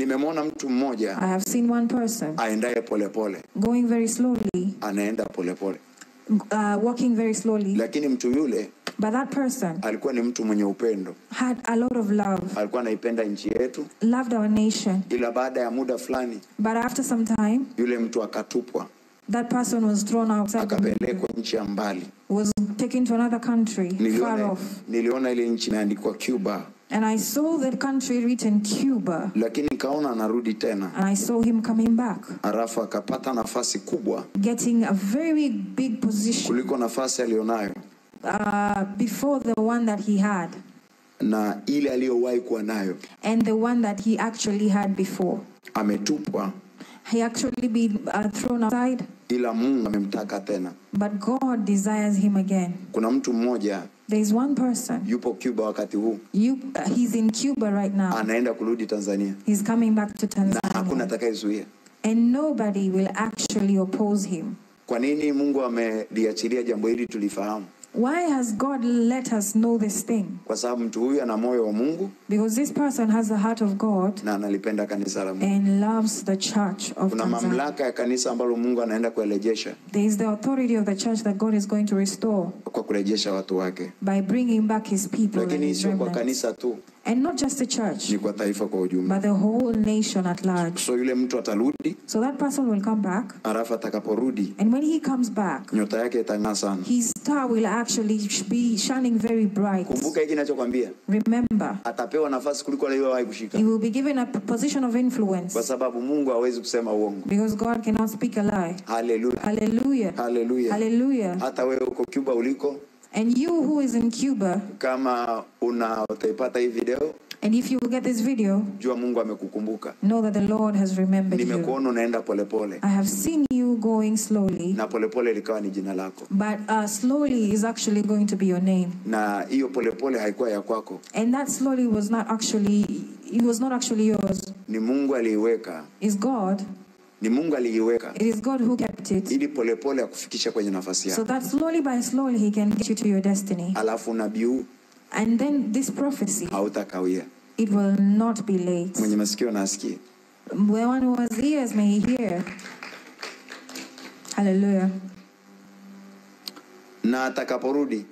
Nimemwona mtu mmoja, I have seen one person aendaye polepole, going very slowly, anaenda polepole, walking very slowly. Lakini mtu yule, but that person alikuwa ni mtu mwenye upendo, had a lot of love, alikuwa anaipenda nchi yetu, loved our nation. Ila baada ya muda fulani, but after some time, yule mtu akatupwa, that person was thrown outside, akapelekwa nchi ya mbali, was taken to another country, far off. Niliona ile nchi imeandikwa Cuba, and I saw the country written Cuba, lakini kaona anarudi tena, and I saw him coming back, arafa akapata nafasi kubwa, getting a very big position kuliko nafasi alionayo, before the one that he had, na ile aliyowahi kuwa nayo, and the one that he actually had before. Ametupwa, he actually been thrown aside, ila Mungu amemtaka tena. but God desires him again. Kuna mtu mmoja, there is one person, yupo Cuba wakati huu, he's in Cuba right now, anaenda kurudi Tanzania, he's coming back to Tanzania, na hakuna atakayezuia, and nobody will actually oppose him. Kwa nini Mungu ameliachilia jambo hili tulifahamu? Why has God let us know this thing? Kwa sababu mtu huyu ana moyo wa Mungu, because this person has the heart of God, na analipenda kanisa la Mungu, and loves the church of Kuna Tanzania. mamlaka ya kanisa ambalo Mungu anaenda kurejesha, there is the authority of the church that God is going to restore kwa kurejesha watu wake, by bringing back his people, lakini sio kwa kanisa tu, and not just the church, ni kwa taifa kwa ujumla, but the whole nation at large. So yule mtu atarudi, so that person will come back, arafa atakaporudi, and when he comes back, nyota yake itang'aa sana. his star will actually be shining very bright. Kumbuka hiki ninachokwambia, remember, atapewa nafasi kuliko aliyowahi kushika, he will be given a position of influence, kwa sababu Mungu hawezi kusema uongo, because God cannot speak a lie. Hallelujah, hallelujah, hallelujah, hallelujah. Hata wewe uko Cuba uliko, and you who is in Cuba, kama utaipata hii video, and if you will get this video, jua Mungu amekukumbuka, know that the Lord has remembered you. Nimekuona unaenda polepole, I have seen you going slowly, na polepole likawa ni jina lako, but slowly is actually going to be your name. na hiyo polepole haikuwa ya kwako, and that slowly was not actually, it was not actually yours. Ni Mungu aliiweka, Is God. Ni Mungu aliiweka, It is God who kept it, ili polepole akufikisha kwenye nafasi so yako, that slowly by slowly he can get you to your destiny. alafu nabii huu And then this prophecy, hautakawia. it will not be late. Mwenye masikio na asikie. The one who has ears may hear. Hallelujah. Na atakaporudi,